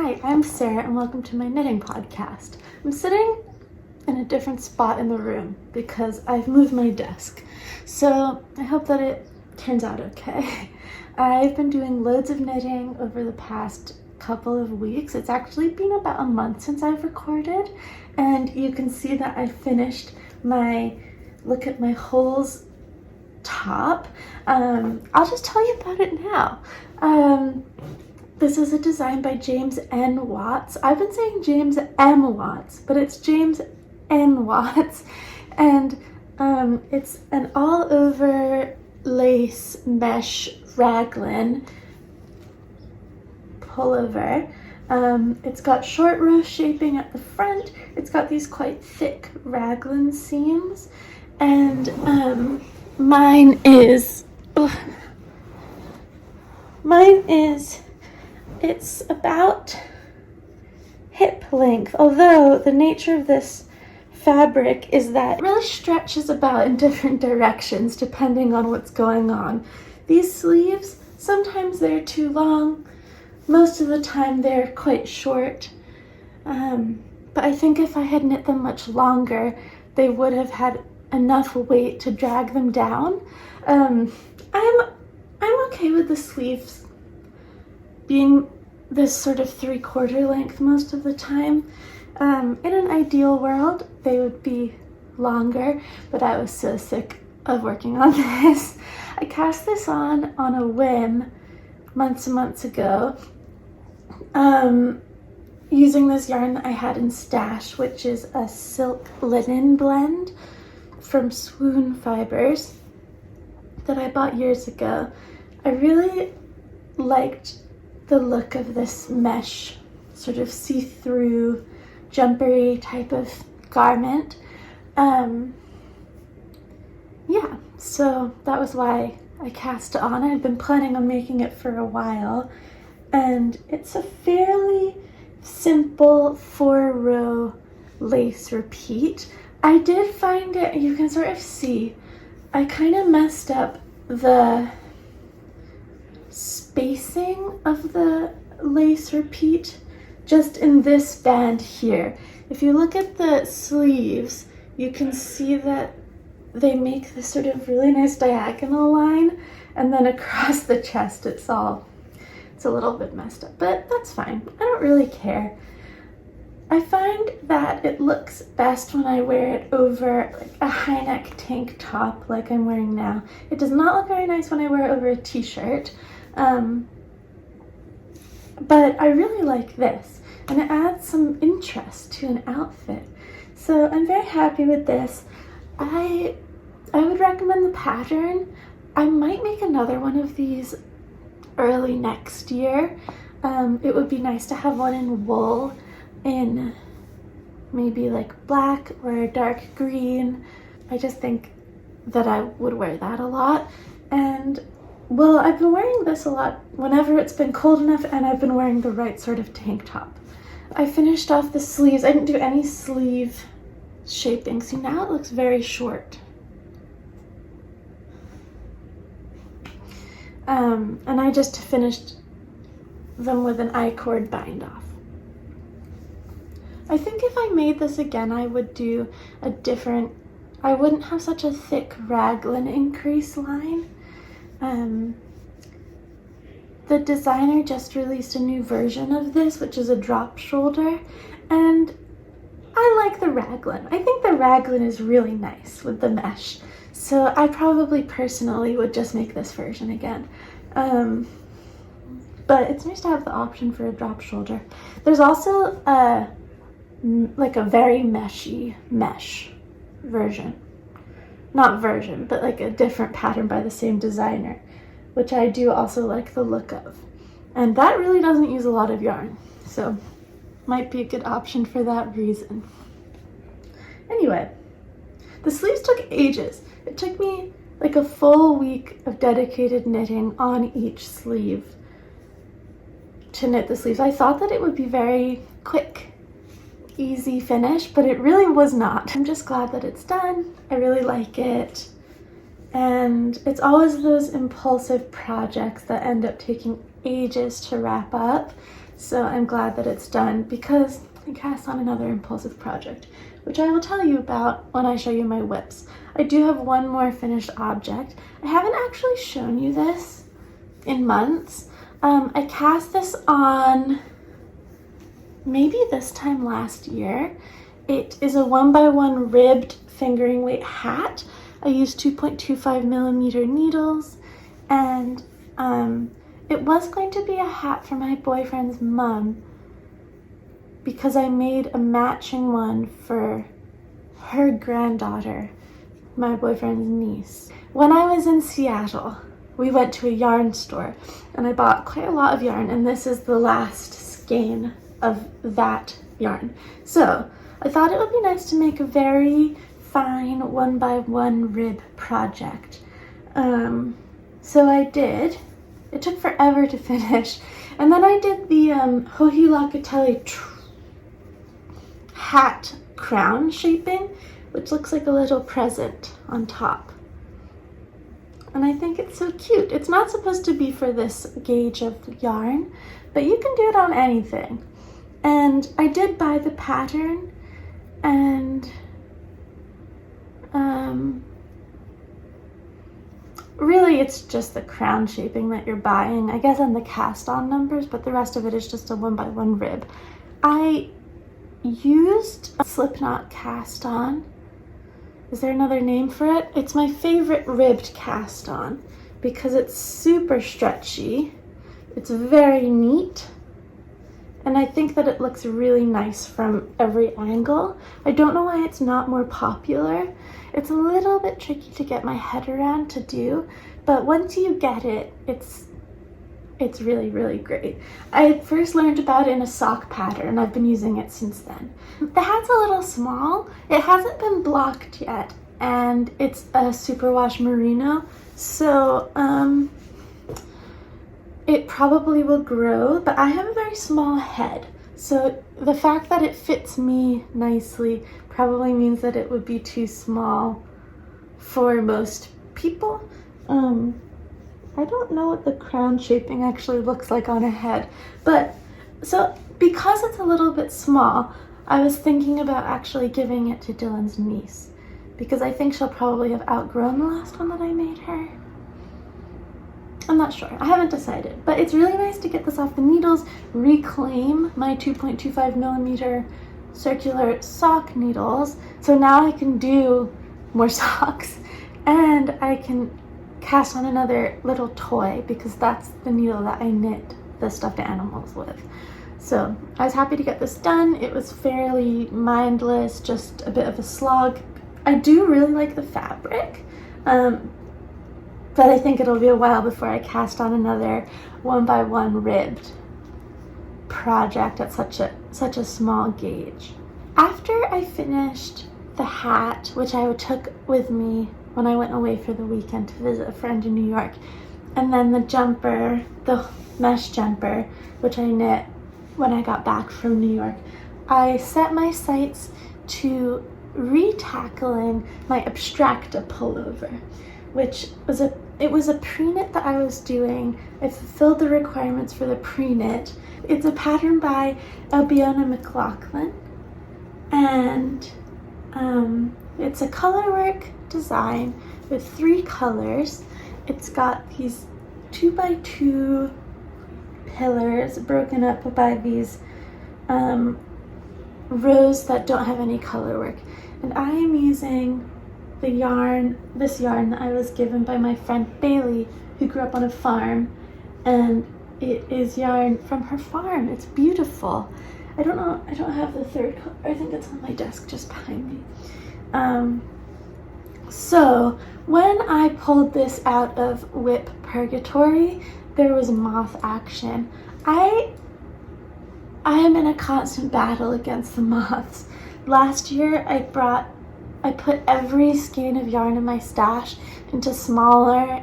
Hi, I'm Sarah and welcome to my knitting podcast. I'm sitting in a different spot in the room because I've moved my desk. So I hope that it turns out okay. I've been doing loads of knitting over the past couple of weeks. It's actually been about a month since I've recorded, and you can see that I finished my Look at My Holes top. I'll just tell you about it now. This is a design by James N. Watts. I've been saying James M. Watts, but it's James N. Watts. And it's an all-over lace mesh raglan pullover. It's got short row shaping at the front. It's got these quite thick raglan seams. And mine is, it's about hip length, although the nature of this fabric is that it really stretches about in different directions depending on what's going on. These sleeves, sometimes they're too long, most of the time they're quite short, but I think if I had knit them much longer, they would have had enough weight to drag them down. I'm okay with the sleeves being this sort of 3/4 length most of the time. In an ideal world, they would be longer, but I was so sick of working on this. I cast this on a whim months and months ago, using this yarn that I had in stash, which is a silk linen blend from Swoon Fibers that I bought years ago. I really liked the look of this mesh, sort of see-through, jumpery type of garment. Yeah, so that was why I cast it on. I've been planning on making it for a while, and it's a fairly simple 4-row lace repeat. I did find it, you can sort of see, I kind of messed up the spacing of the lace repeat just in this band here. If you look at the sleeves, you can see that they make this sort of really nice diagonal line, and then across the chest it's a little bit messed up, but that's fine. I don't really care. I find that it looks best when I wear it over like a high neck tank top like I'm wearing now. It does not look very nice when I wear it over a t-shirt, but I really like this, and it adds some interest to an outfit. So I'm very happy with this. I would recommend the pattern. I might make another one of these early next year. It would be nice to have one in wool, in maybe like black or dark green. I just think that I would wear that a lot. And well, I've been wearing this a lot whenever it's been cold enough, and I've been wearing the right sort of tank top. I finished off the sleeves. I didn't do any sleeve shaping. See, now it looks very short. And I just finished them with an I-cord bind off. I think if I made this again, I would do a different, I wouldn't have such a thick raglan increase line. The designer just released a new version of this, which is a drop shoulder, and I like the raglan. I think the raglan is really nice with the mesh, so I probably personally would just make this version again. But it's nice to have the option for a drop shoulder. There's also like a very meshy mesh version. Not version, but like a different pattern by the same designer, which I do also like the look of. And that really doesn't use a lot of yarn, so might be a good option for that reason. Anyway, the sleeves took ages. It took me like a full week of dedicated knitting on each sleeve to knit the sleeves. I thought that it would be very quick, easy finish, but it really was not. I'm just glad that it's done. I really like it. And it's always those impulsive projects that end up taking ages to wrap up So I'm glad that it's done because I cast on another impulsive project, which I will tell you about when I show you my whips. I do have one more finished object. I haven't actually shown you this in months. I cast this on maybe this time last year. It is a 1x1 ribbed fingering weight hat. I used 2.25mm needles, and it was going to be a hat for my boyfriend's mom because I made a matching one for her granddaughter, my boyfriend's niece. When I was in Seattle, we went to a yarn store and I bought quite a lot of yarn, and this is the last skein of that yarn. So I thought it would be nice to make a very fine 1x1 rib project. So I did. It took forever to finish. And then I did the Joji Locatelli hat crown shaping, which looks like a little present on top. And I think it's so cute. It's not supposed to be for this gauge of yarn, but you can do it on anything. And I did buy the pattern, and really it's just the crown shaping that you're buying, I guess, and the cast on numbers, but the rest of it is just a 1x1 rib. I used a slipknot cast on. Is there another name for it? It's my favorite ribbed cast on because it's super stretchy. It's very neat. And I think that it looks really nice from every angle. I don't know why it's not more popular. It's a little bit tricky to get my head around to do, but once you get it, it's really, really great. I first learned about it in a sock pattern, and I've been using it since then. The hat's a little small. It hasn't been blocked yet, and it's a superwash merino, so it probably will grow, but I have a very small head, so the fact that it fits me nicely probably means that it would be too small for most people. I don't know what the crown shaping actually looks like on a head, but so because it's a little bit small, I was thinking about actually giving it to Dylan's niece because I think she'll probably have outgrown the last one that I made her. I'm not sure. I haven't decided, but it's really nice to get this off the needles, reclaim my 2.25mm circular sock needles. So now I can do more socks, and I can cast on another little toy because that's the needle that I knit the stuffed animals with. So I was happy to get this done. It was fairly mindless, just a bit of a slog. I do really like the fabric, but I think it'll be a while before I cast on another 1x1 ribbed project at such a small gauge. After I finished the hat, which I took with me when I went away for the weekend to visit a friend in New York, and then the jumper, the mesh jumper, which I knit when I got back from New York, I set my sights to re-tackling my Abstracta pullover, which was it was a pre-knit that I was doing. I fulfilled the requirements for the pre-knit. It's a pattern by Ailbiona Mclochlainn, and it's a colorwork design with 3 colors. It's got these 2x2 pillars broken up by these rows that don't have any colorwork, and I am using this yarn that I was given by my friend Bailey, who grew up on a farm, and it is yarn from her farm. It's beautiful. I don't know, I don't have the third color. I think it's on my desk just behind me. So when I pulled this out of whip purgatory, there was moth action. I am in a constant battle against the moths. Last year I put every skein of yarn in my stash into smaller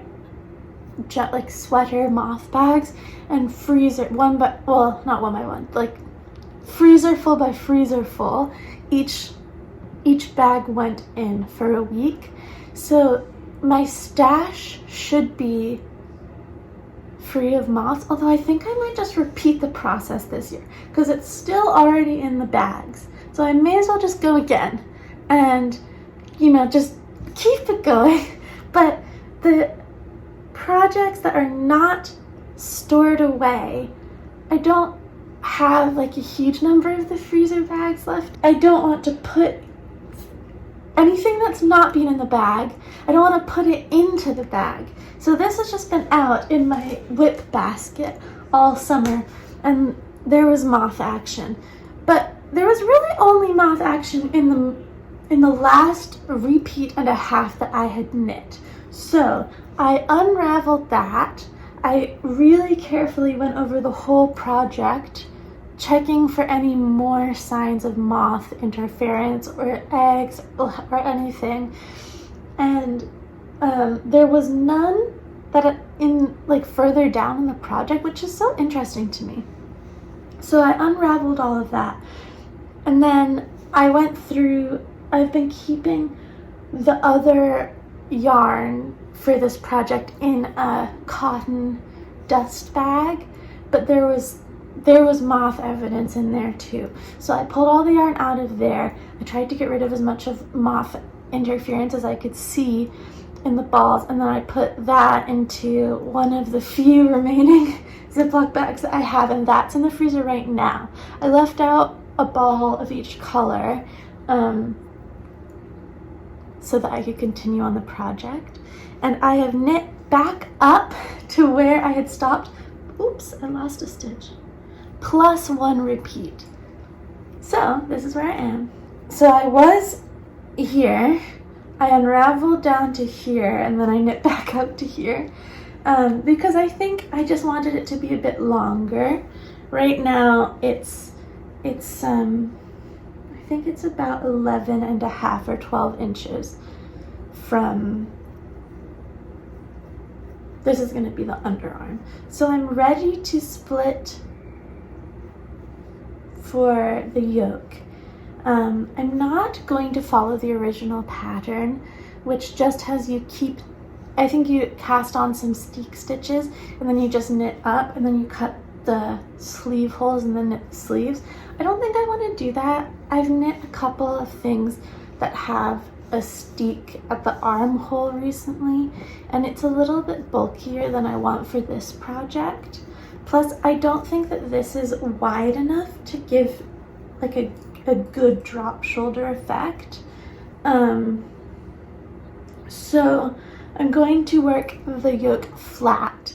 like sweater moth bags and freezer not one by one, like freezer full by freezer full. Each bag went in for a week. So my stash should be free of moths, although I think I might just repeat the process this year because it's still already in the bags. So I may as well just go again and, you know, just keep it going. But the projects that are not stored away, I don't have like a huge number of the freezer bags left. I don't want to put anything that's not been in the bag, I don't want to put it into the bag. So this has just been out in my whip basket all summer, and there was moth action. But there was really only moth action in the last repeat and a half that I had knit. So I unraveled that. I really carefully went over the whole project, checking for any more signs of moth interference or eggs or anything. And there was none that in like further down in the project, which is so interesting to me. So I unraveled all of that. And then I went through, I've been keeping the other yarn for this project in a cotton dust bag, but there was moth evidence in there too. So I pulled all the yarn out of there. I tried to get rid of as much of moth interference as I could see in the balls, and then I put that into one of the few remaining Ziploc bags that I have, and that's in the freezer right now. I left out a ball of each color so that I could continue on the project. And I have knit back up to where I had stopped. Oops, I lost a stitch. Plus one repeat. So this is where I am. So I was here, I unraveled down to here, and then I knit back up to here because I think I just wanted it to be a bit longer. Right now it's I think it's about 11 and a half or 12 inches from, this is going to be the underarm. So I'm ready to split for the yoke. I'm not going to follow the original pattern, which just has you keep, I think you cast on some steek stitches and then you just knit up and then you cut the sleeve holes and then knit the sleeves. I don't think I want to do that. I've knit a couple of things that have a steek at the armhole recently, and it's a little bit bulkier than I want for this project. Plus, I don't think that this is wide enough to give like a good drop shoulder effect. So I'm going to work the yoke flat.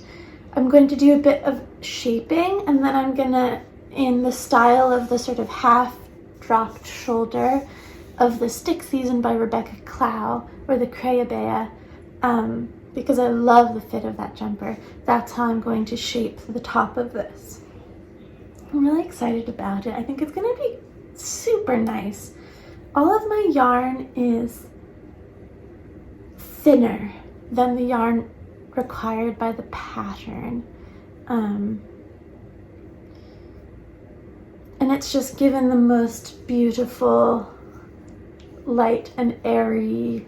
I'm going to do a bit of shaping, and then I'm gonna, in the style of the sort of half dropped shoulder of the Stick Season by Rebecca Clow, or the Crayabea, because I love the fit of that jumper. That's how I'm going to shape the top of this. I'm really excited about it. I think it's gonna be super nice. All of my yarn is thinner than the yarn required by the pattern. And it's just given the most beautiful, light and airy,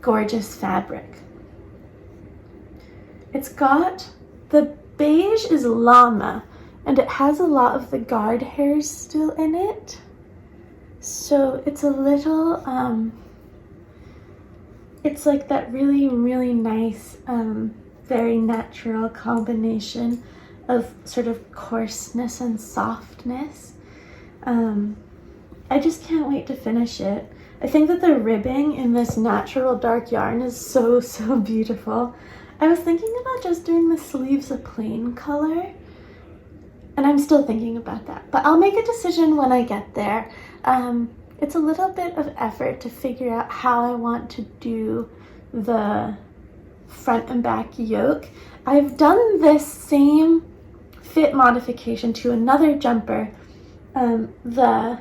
gorgeous fabric. It's got, the beige is llama, and it has a lot of the guard hairs still in it. So it's a little, it's like that really, really nice, very natural combination of sort of coarseness and softness. I just can't wait to finish it. I think that the ribbing in this natural dark yarn is so, so beautiful. I was thinking about just doing the sleeves a plain color, and I'm still thinking about that, but I'll make a decision when I get there. It's a little bit of effort to figure out how I want to do the front and back yoke. I've done this same fit modification to another jumper, the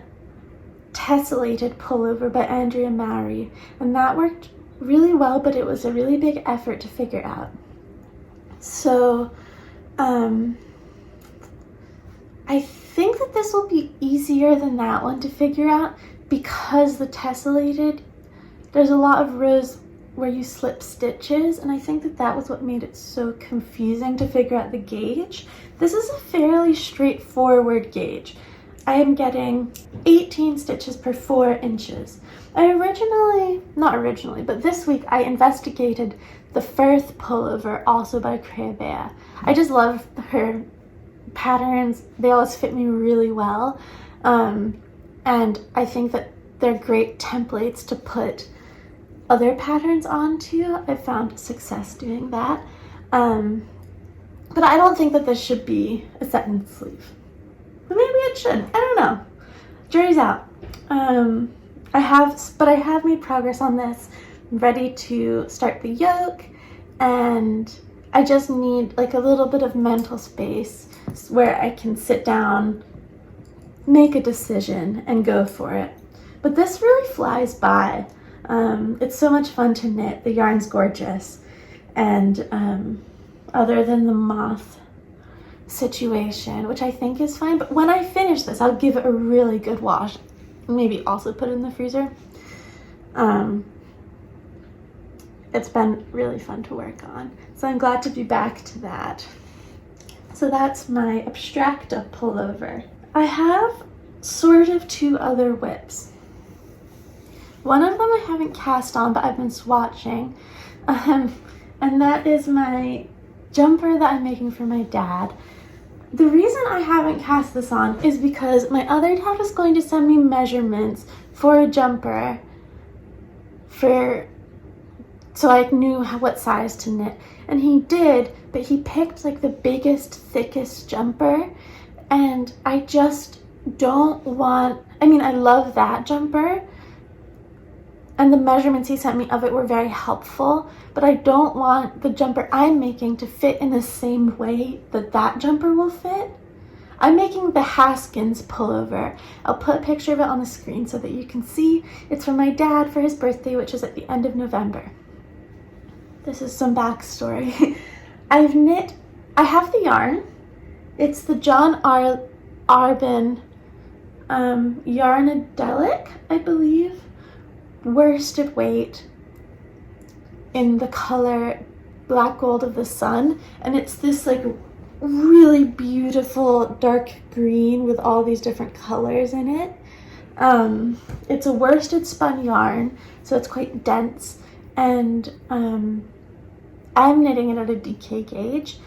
tessellated pullover by Andrea Mowry, and that worked really well, but it was a really big effort to figure out. So I think that this will be easier than that one to figure out, because the tessellated, there's a lot of rose where you slip stitches, and I think that that was what made it so confusing to figure out the gauge. This is a fairly straightforward gauge. I am getting 18 stitches per 4 inches. But this week I investigated the Firth Pullover, also by Creabea. I just love her patterns. They always fit me really well. And I think that they're great templates to put other patterns onto. I found success doing that. But I don't think that this should be a set-in sleeve. But maybe it should. I don't know. Jury's out. I have made progress on this. I'm ready to start the yoke, and I just need like a little bit of mental space where I can sit down, make a decision, and go for it. But this really flies by. It's so much fun to knit. The yarn's gorgeous, and other than the moth situation, which I think is fine, but when I finish this, I'll give it a really good wash. Maybe also put it in the freezer. It's been really fun to work on, so I'm glad to be back to that. So that's my Abstracta pullover. I have sort of 2 other whips. One of them I haven't cast on, but I've been swatching, and that is my jumper that I'm making for my dad. The reason I haven't cast this on is because my other dad was going to send me measurements for a jumper so I knew what size to knit. And he did, but he picked like the biggest, thickest jumper, and I just don't want, I love that jumper, and the measurements he sent me of it were very helpful, but I don't want the jumper I'm making to fit in the same way that that jumper will fit. I'm making the Haskins pullover. I'll put a picture of it on the screen so that you can see. It's for my dad for his birthday, which is at the end of November. This is some backstory. I have the yarn. It's the John Arbin Yarnadelic, I believe. Worsted weight in the color Black Gold of the Sun, and it's this like really beautiful dark green with all these different colors in it. It's a worsted spun yarn, so it's quite dense, and I'm knitting it at a DK gauge.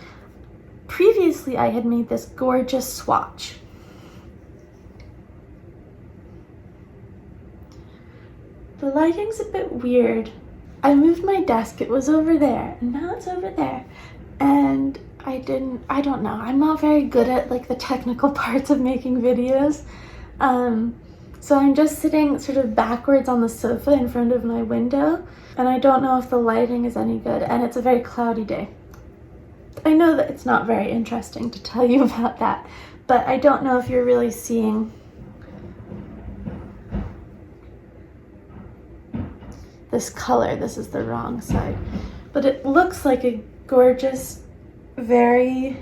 Previously I had made this gorgeous swatch. The lighting's a bit weird. I moved my desk, it was over there, and now it's over there. And I don't know, I'm not very good at like the technical parts of making videos. So I'm just sitting sort of backwards on the sofa in front of my window, and I don't know if the lighting is any good, and it's a very cloudy day. I know that it's not very interesting to tell you about that, but I don't know if you're really seeing this color. This is the wrong side, but it looks like a gorgeous, very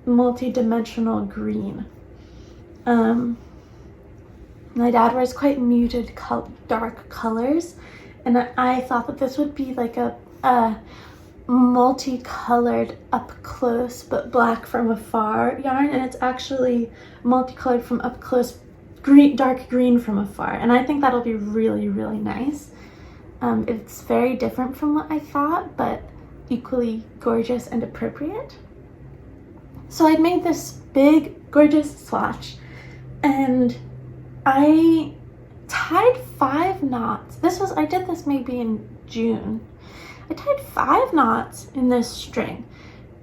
multi-dimensional green. My dad wears quite muted dark colors, and I thought that this would be like a multicolored up close but black from afar yarn, and it's actually multicolored from up close, dark green from afar, and I think that'll be really, really nice. It's very different from what I thought, but equally gorgeous and appropriate. So I made this big, gorgeous swatch, and I tied 5 knots. I did this maybe in June. I tied 5 knots in this string,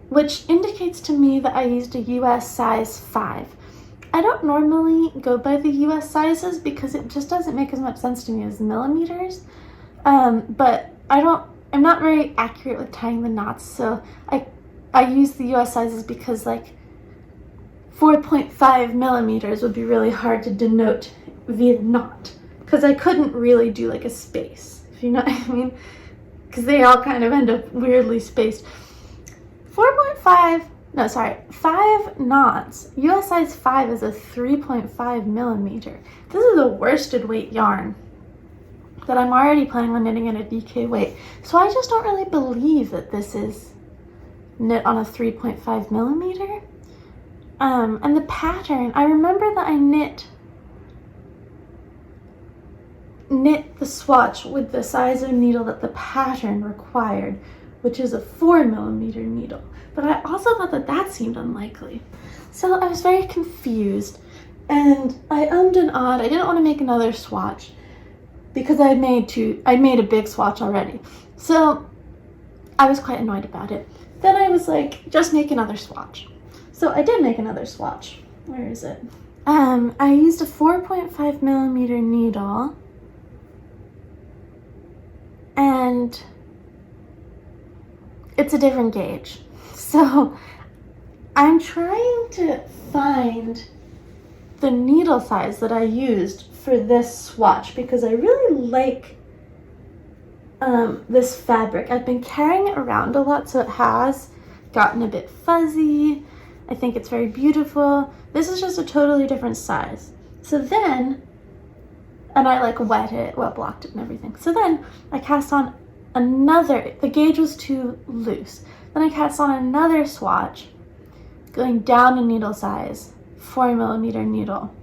which indicates to me that I used a US size 5. I don't normally go by the US sizes because it just doesn't make as much sense to me as millimeters. But I'm not very accurate with tying the knots, so I use the US sizes because like 4.5 millimeters would be really hard to denote via knot, because I couldn't really do like a space, if you know what I mean, because they all kind of end up weirdly spaced. 5 knots. US size 5 is a 3.5 millimeter. This is a worsted weight yarn. that I'm already planning on knitting at a DK weight. So I just don't really believe that this is knit on a 3.5 millimeter. And the pattern, I remember that I knit the swatch with the size of needle that the pattern required, which is a 4 millimeter needle. But I also thought that that seemed unlikely. So I was very confused, and I ummed and ahed. I didn't want to make another swatch because I made a big swatch already. So I was quite annoyed about it. Then I was like, just make another swatch. So I did make another swatch. Where is it? I used a 4.5 millimeter needle, and it's a different gauge. So I'm trying to find the needle size that I used for this swatch because I really like this fabric. I've been carrying it around a lot, so it has gotten a bit fuzzy. I think it's very beautiful. This is just a totally different size. So then, and I like wet blocked it and everything. So then I cast on another, the gauge was too loose. Then I cast on another swatch, going down in needle size, 4 millimeter needle.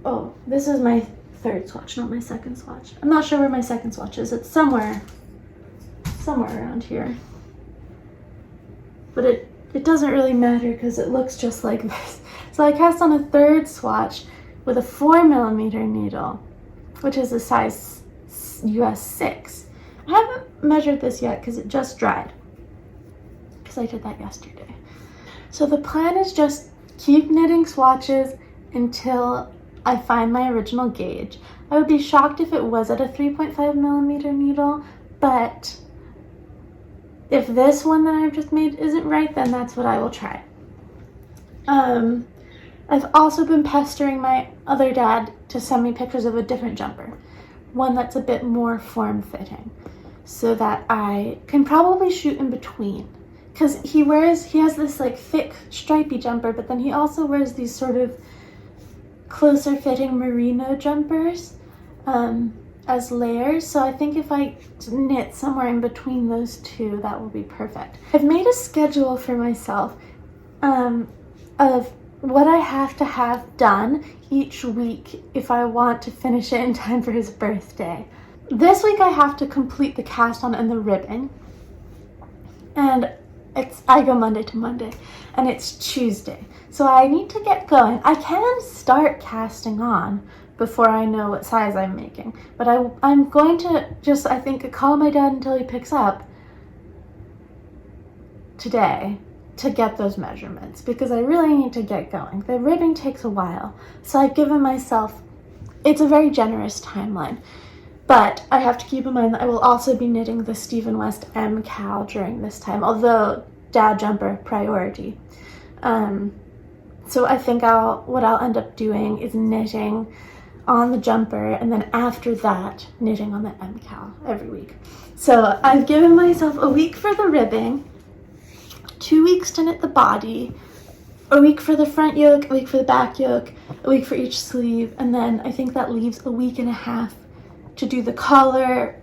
Oh, this is my third swatch, not my second swatch. I'm not sure where my second swatch is. It's somewhere around here. But it doesn't really matter because it looks just like this. So I cast on a third swatch with a 4 millimeter needle, which is a size US 6. I haven't measured this yet because it just dried, because I did that yesterday. So the plan is just keep knitting swatches until I find my original gauge. I would be shocked if it was at a 3.5 millimeter needle, but if this one that I've just made isn't right, then that's what I will try. I've also been pestering my other dad to send me pictures of a different jumper, one that's a bit more form-fitting, so that I can probably shoot in between. Because he has this like thick stripy jumper, but then he also wears these sort of closer fitting merino jumpers as layers. So I think if I knit somewhere in between those two, that will be perfect. I've made a schedule for myself of what I have to have done each week if I want to finish it in time for his birthday. This week I have to complete the cast on and the ribbing, and I go Monday to Monday, and it's Tuesday. So I need to get going. I can start casting on before I know what size I'm making, but I'm going to just, I think, call my dad until he picks up today to get those measurements, because I really need to get going. The ribbing takes a while, so I've given myself, it's a very generous timeline. But I have to keep in mind that I will also be knitting the Stephen West MKAL during this time, although dad jumper priority. So I think what I'll end up doing is knitting on the jumper, and then after that, knitting on the MKAL every week. So I've given myself a week for the ribbing, 2 weeks to knit the body, a week for the front yoke, a week for the back yoke, a week for each sleeve, and then I think that leaves a week and a half to do the collar,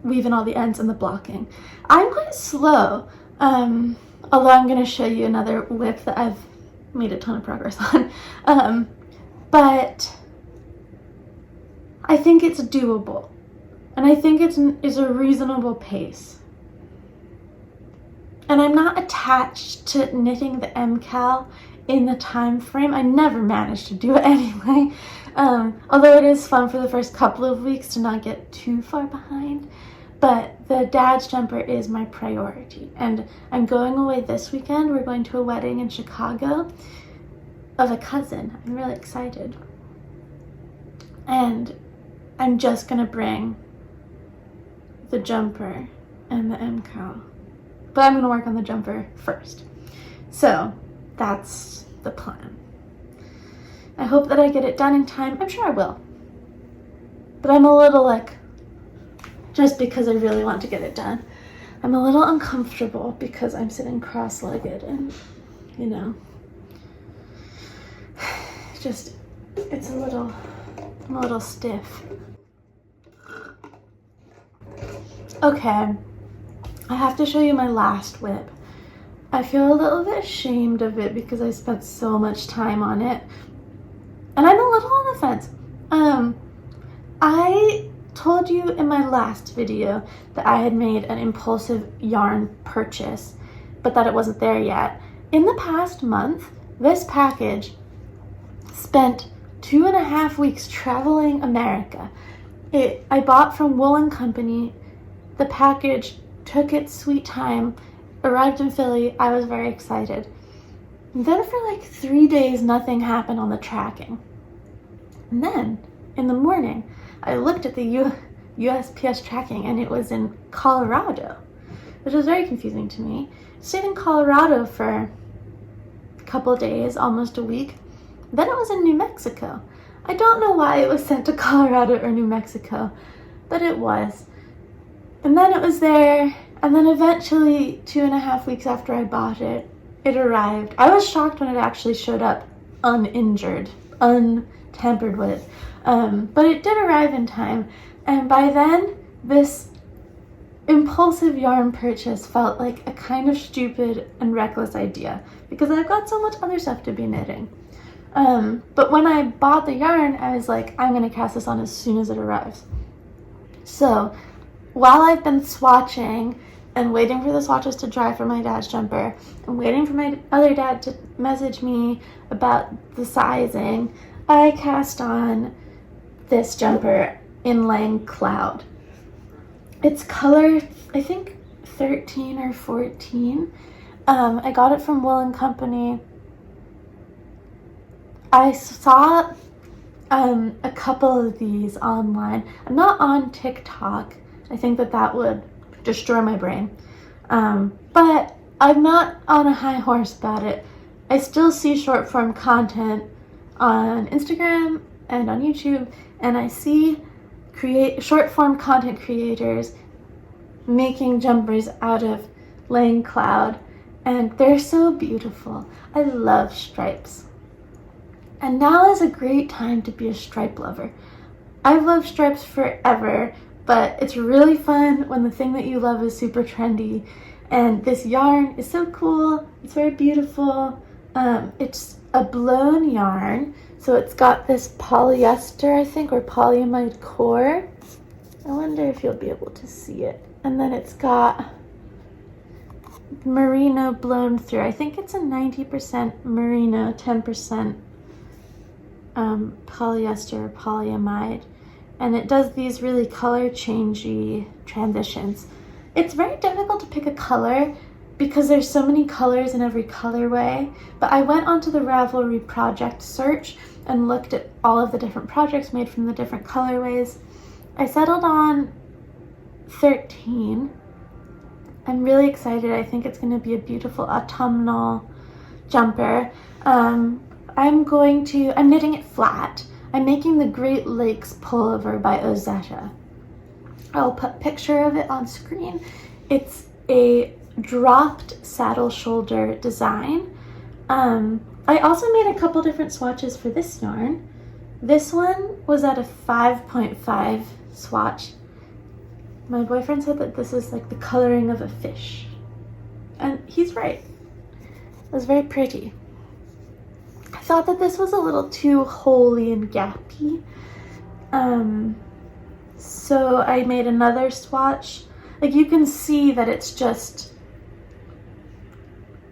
weave in all the ends, and the blocking. I'm quite slow, although I'm going to show you another whip that I've made a ton of progress on. But I think it's doable, and I think it's a reasonable pace. And I'm not attached to knitting the MKAL in the time frame. I never managed to do it anyway. Although it is fun for the first couple of weeks to not get too far behind. But the dad's jumper is my priority. And I'm going away this weekend. We're going to a wedding in Chicago of a cousin. I'm really excited. And I'm just gonna bring the jumper and the MKAL. But I'm gonna work on the jumper first. So that's the plan. I hope that I get it done in time. I'm sure I will. But I'm a little just because I really want to get it done, I'm a little uncomfortable because I'm sitting cross-legged, and it's a little I'm a little stiff. Okay, I have to show you my last whip. I feel a little bit ashamed of it because I spent so much time on it. And I'm a little on the fence. I told you in my last video that I had made an impulsive yarn purchase, but that it wasn't there yet. In the past month, this package spent 2.5 weeks traveling America. I bought from Wool & Company. The package took its sweet time, arrived in Philly. I was very excited. And then for like 3 days, nothing happened on the tracking. And then in the morning, I looked at the USPS tracking and it was in Colorado, which was very confusing to me. It stayed in Colorado for a couple days, almost a week. Then it was in New Mexico. I don't know why it was sent to Colorado or New Mexico, but it was. And then it was there, and then eventually 2.5 weeks after I bought it, it arrived. I was shocked when it actually showed up uninjured, untampered with. But it did arrive in time, and by then, this impulsive yarn purchase felt like a kind of stupid and reckless idea because I've got so much other stuff to be knitting. But when I bought the yarn, I was like, I'm going to cast this on as soon as it arrives. So while I've been swatching and waiting for the swatches to dry for my dad's jumper and waiting for my other dad to message me about the sizing, I cast on this jumper in Lang Cloud. It's color, I think 13 or 14. I got it from Wool & Company. I saw a couple of these online. I'm not on TikTok. I think that would destroy my brain. But I'm not on a high horse about it. I still see short form content on Instagram and on YouTube, and I see short form content creators making jumpers out of Lang Cloud, and they're so beautiful. I love stripes. And now is a great time to be a stripe lover. I've loved stripes forever, but it's really fun when the thing that you love is super trendy. And this yarn is so cool. It's very beautiful. It's a blown yarn, so it's got this polyester, I think, or polyamide core. I wonder if you'll be able to see it. And then it's got merino blown through. I think it's a 90% merino, 10% polyester or polyamide. And it does these really color changey transitions. It's very difficult to pick a color because there's so many colors in every colorway, but I went onto the Ravelry project search and looked at all of the different projects made from the different colorways. I settled on 13. I'm really excited. I think it's going to be a beautiful autumnal jumper. I'm knitting it flat. I'm making the Great Lakes Pullover by Ozetta. I'll put a picture of it on screen. It's a dropped saddle shoulder design. I also made a couple different swatches for this yarn. This one was at a 5.5 swatch. My boyfriend said that this is like the coloring of a fish. And he's right. It was very pretty. I thought that this was a little too holy and gappy. So I made another swatch. Like, you can see that it's just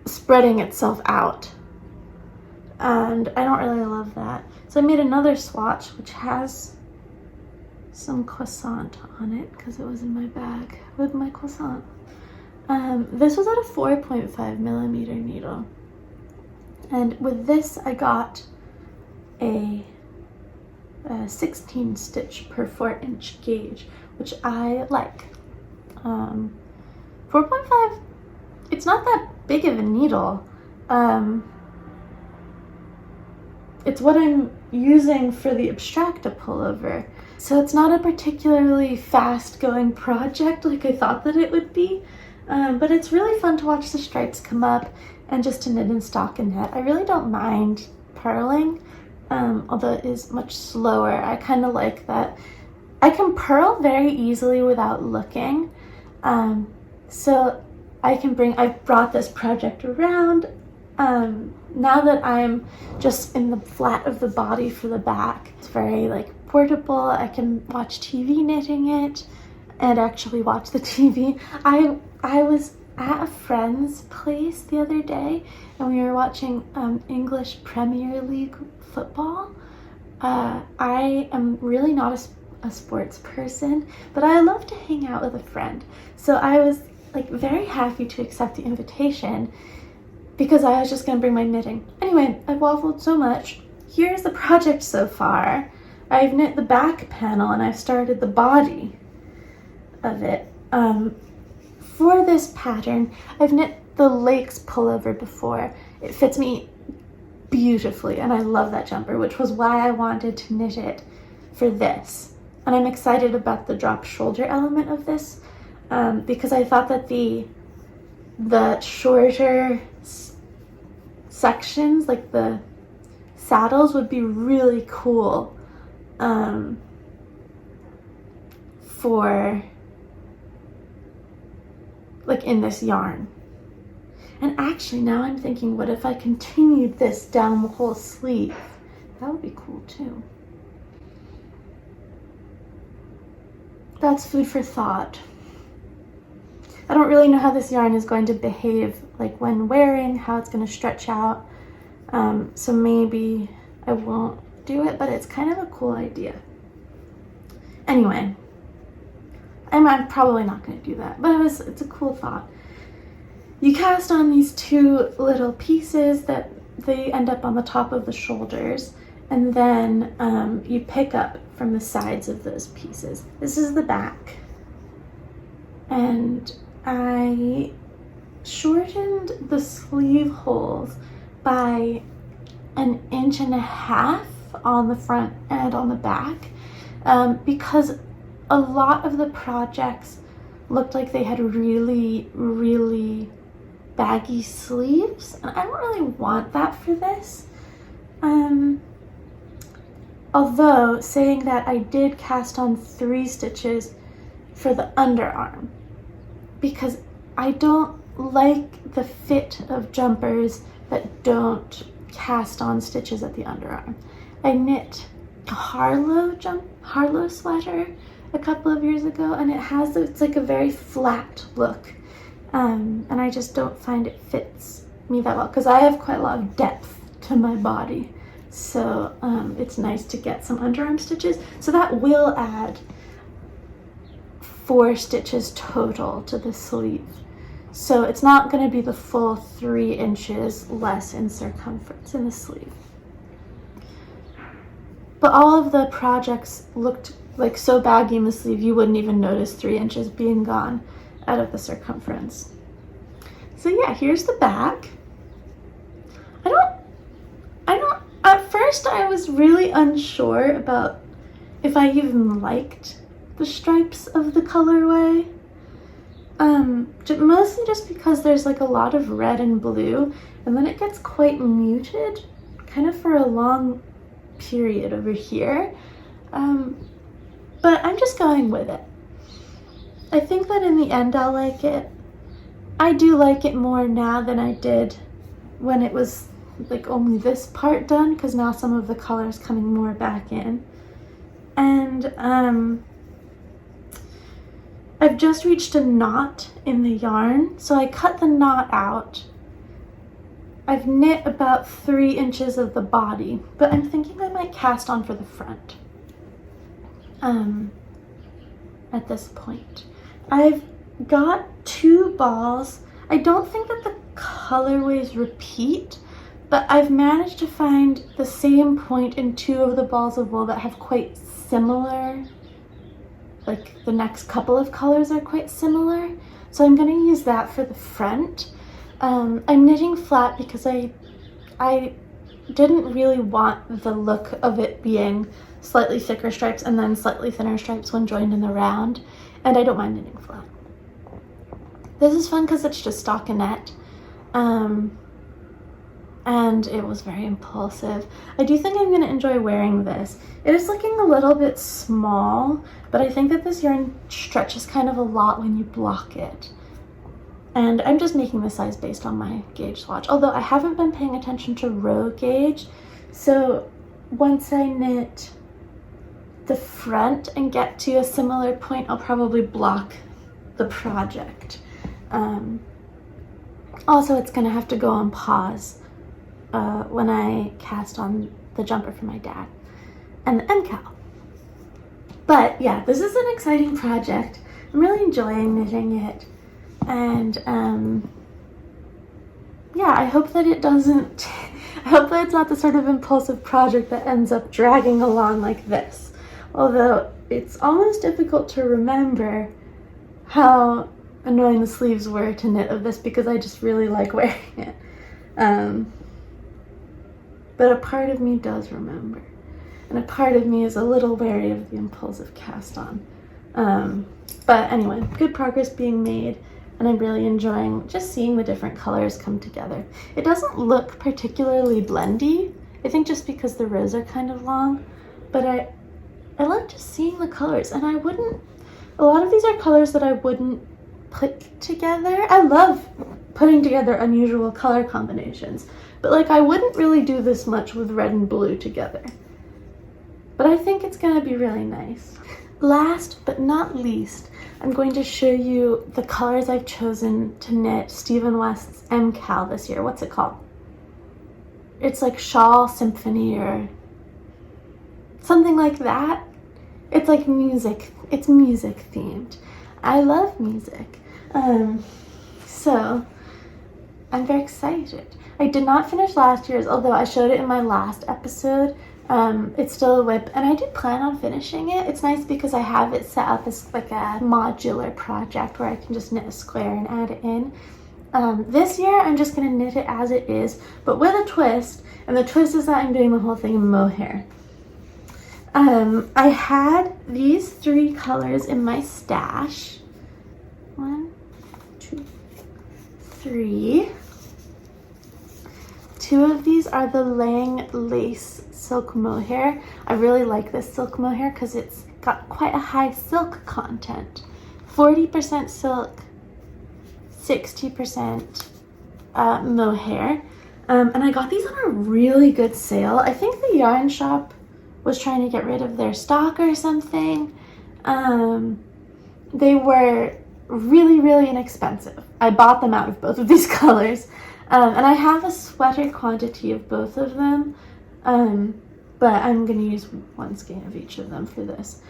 spreading itself out. And I don't really love that. So I made another swatch which has some croissant on it because it was in my bag with my croissant. This was at a 4.5 millimeter needle. And with this, I got a 16 stitch per 4-inch gauge, which I like. 4.5, it's not that big of a needle. It's what I'm using for the Abstracta pullover. So it's not a particularly fast-going project like I thought that it would be. But it's really fun to watch the stripes come up and just to knit and stockinette. I really don't mind purling. although it is much slower. I kind of like that. I can purl very easily without looking. So I've brought this project around. Now that I'm just in the flat of the body for the back, it's very like portable. I can watch TV knitting it and actually watch the TV. I was at a friend's place the other day and we were watching English Premier League football. I am really not a sports person, but I love to hang out with a friend. So I was like very happy to accept the invitation because I was just gonna bring my knitting. Anyway, I've waffled so much. Here's the project so far. I've knit the back panel and I've started the body of it. For this pattern, I've knit the Lakes pullover before. It fits me beautifully and I love that jumper, which was why I wanted to knit it for this. And I'm excited about the drop shoulder element of this because I thought that the shorter sections, like the saddles, would be really cool for like in this yarn. And actually now I'm thinking, what if I continued this down the whole sleeve? That would be cool too. That's food for thought. I don't really know how this yarn is going to behave like when wearing, how it's going to stretch out. So maybe I won't do it, but it's kind of a cool idea. Anyway, I'm probably not going to do that, but it's a cool thought. You cast on these two little pieces that they end up on the top of the shoulders, and then you pick up from the sides of those pieces. This is the back. And I shortened the sleeve holes by 1.5 inches on the front and on the back because a lot of the projects looked like they had really, really baggy sleeves, and I don't really want that for this. Although, saying that, I did cast on 3 stitches for the underarm because I don't like the fit of jumpers that don't cast on stitches at the underarm. I knit a Harlow sweater a couple of years ago, and it's like a very flat look, and I just don't find it fits me that well because I have quite a lot of depth to my body. So it's nice to get some underarm stitches. So that will add 4 stitches total to the sleeve. So it's not going to be the full 3 inches less in circumference in the sleeve. But all of the projects looked like so baggy in the sleeve you wouldn't even notice 3 inches being gone out of the circumference. So yeah, here's the back. At first I was really unsure about if I even liked the stripes of the colorway. Mostly just because there's like a lot of red and blue, and then it gets quite muted kind of for a long period over here. But I'm just going with it. I think that in the end I'll like it. I do like it more now than I did when it was like only this part done, because now some of the color is coming more back in. And I've just reached a knot in the yarn, so I cut the knot out. I've knit about 3 inches of the body, but I'm thinking I might cast on for the front at this point. I've got 2 balls. I don't think that the colorways repeat, but I've managed to find the same point in 2 of the balls of wool that have quite similar, like the next couple of colors are quite similar. So I'm gonna use that for the front. I'm knitting flat because I didn't really want the look of it being slightly thicker stripes and then slightly thinner stripes when joined in the round, and I don't mind knitting flat. This is fun because it's just stockinette. and it was very impulsive. I do think I'm going to enjoy wearing this. It is looking a little bit small, but I think that this yarn stretches kind of a lot when you block it. And I'm just making the size based on my gauge swatch, although I haven't been paying attention to row gauge. So once I knit the front and get to a similar point, I'll probably block the project. Also, it's gonna have to go on pause when I cast on the jumper for my dad and the MKAL. But yeah, this is an exciting project. I'm really enjoying knitting it, and yeah, I hope that it doesn't I hope that it's not the sort of impulsive project that ends up dragging along like this. Although it's almost difficult to remember how annoying the sleeves were to knit of this because I just really like wearing it. But a part of me does remember, and a part of me is a little wary of the impulsive cast on. But anyway, good progress being made, and I'm really enjoying just seeing the different colors come together. It doesn't look particularly blendy, I think just because the rows are kind of long, but I like just seeing the colors, and a lot of these are colors that I wouldn't put together. I love putting together unusual color combinations, but like I wouldn't really do this much with red and blue together. But I think it's gonna be really nice. Last but not least, I'm going to show you the colors I've chosen to knit Stephen West's MKAL this year. What's it called? It's like Shawl Symphony or something like that. It's like music. It's music themed. I love music. So I'm very excited. I did not finish last year's, although I showed it in my last episode. It's still a whip, and I do plan on finishing it. It's nice because I have it set up as like a modular project where I can just knit a square and add it in. This year I'm just gonna knit it as it is, but with a twist, and the twist is that I'm doing the whole thing in mohair. I had these 3 colors in my stash. 1, 2, 3. 2 of these are the Lang Lace silk mohair. I really like this silk mohair because it's got quite a high silk content. 40% silk, 60% mohair. And I got these on a really good sale. I think the yarn shop was trying to get rid of their stock or something. They were really, really inexpensive. I bought them out of both of these colors. And I have a sweater quantity of both of them, but I'm going to use 1 skein of each of them for this.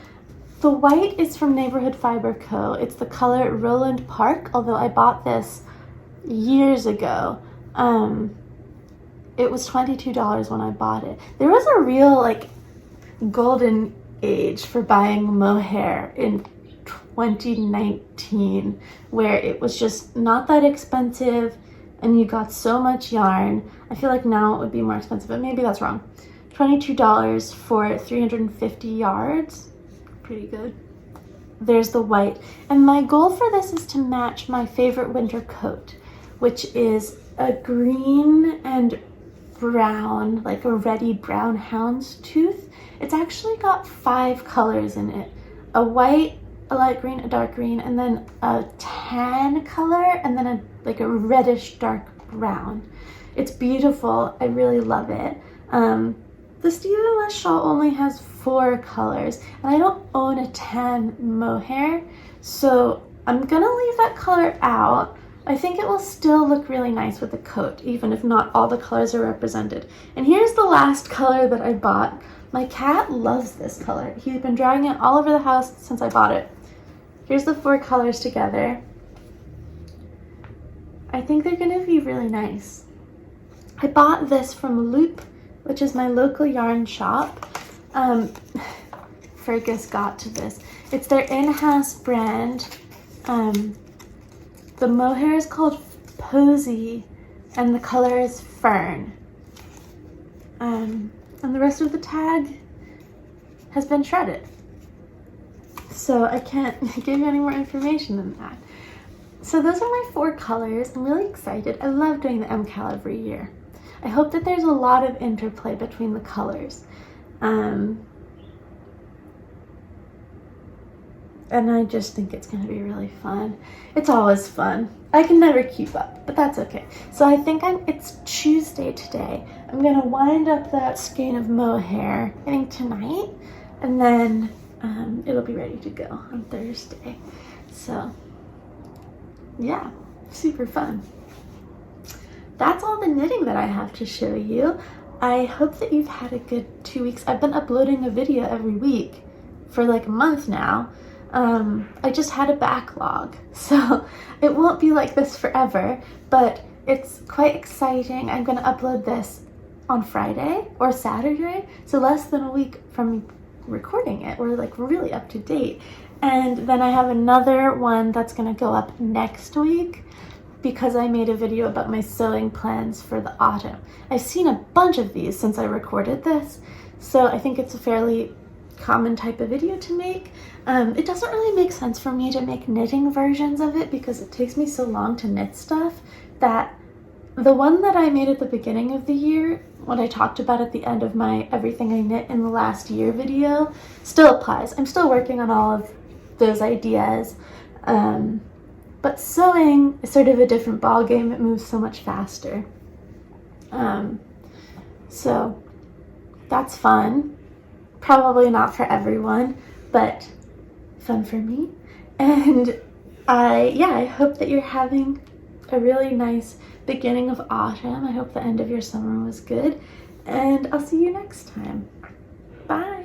The white is from Neighborhood Fiber Co. It's the color Roland Park, although I bought this years ago. It was $22 when I bought it. There was a real like golden age for buying mohair in 2019 where it was just not that expensive and you got so much yarn. I feel like now it would be more expensive, but maybe that's wrong. $22 for 350 yards. Pretty good. There's the white. And my goal for this is to match my favorite winter coat, which is a green and brown, like a reddy brown houndstooth. It's actually got 5 colors in it. A white, a light green, a dark green, and then a tan color, and then like a reddish dark brown. It's beautiful. I really love it. The Stephen West shawl only has 4 colors, and I don't own a tan mohair, so I'm gonna leave that color out. I think it will still look really nice with the coat, even if not all the colors are represented. And here's the last color that I bought. My cat loves this color. He's been drawing it all over the house since I bought it. Here's the 4 colors together. I think they're gonna be really nice. I bought this from Loop, which is my local yarn shop. Fergus got to this. It's their in-house brand. The mohair is called Posy, and the color is Fern. And the rest of the tag has been shredded. So I can't give you any more information than that. So those are my 4 colors. I'm really excited. I love doing the MKAL every year. I hope that there's a lot of interplay between the colors. And I just think it's going to be really fun. It's always fun. I can never keep up, but that's okay. So I think it's Tuesday today. I'm going to wind up that skein of mohair, I think tonight, and then it'll be ready to go on Thursday. So yeah, super fun. That's all the knitting that I have to show you. I hope that you've had a good 2 weeks. I've been uploading a video every week for like a month now. I just had a backlog, so it won't be like this forever, but it's quite exciting. I'm going to upload this on Friday or Saturday, so less than a week from recording it. We're like really up to date. And then I have another one that's going to go up next week because I made a video about my sewing plans for the autumn. I've seen a bunch of these since I recorded this, so I think it's a fairly common type of video to make. It doesn't really make sense for me to make knitting versions of it because it takes me so long to knit stuff, that the one that I made at the beginning of the year, what I talked about at the end of my everything I knit in the last year video, still applies. I'm still working on all of those ideas, but sewing is sort of a different ball game. It moves so much faster, so that's fun. Probably not for everyone, but fun for me. And I hope that you're having a really nice beginning of autumn. I hope the end of your summer was good, and I'll see you next time. Bye.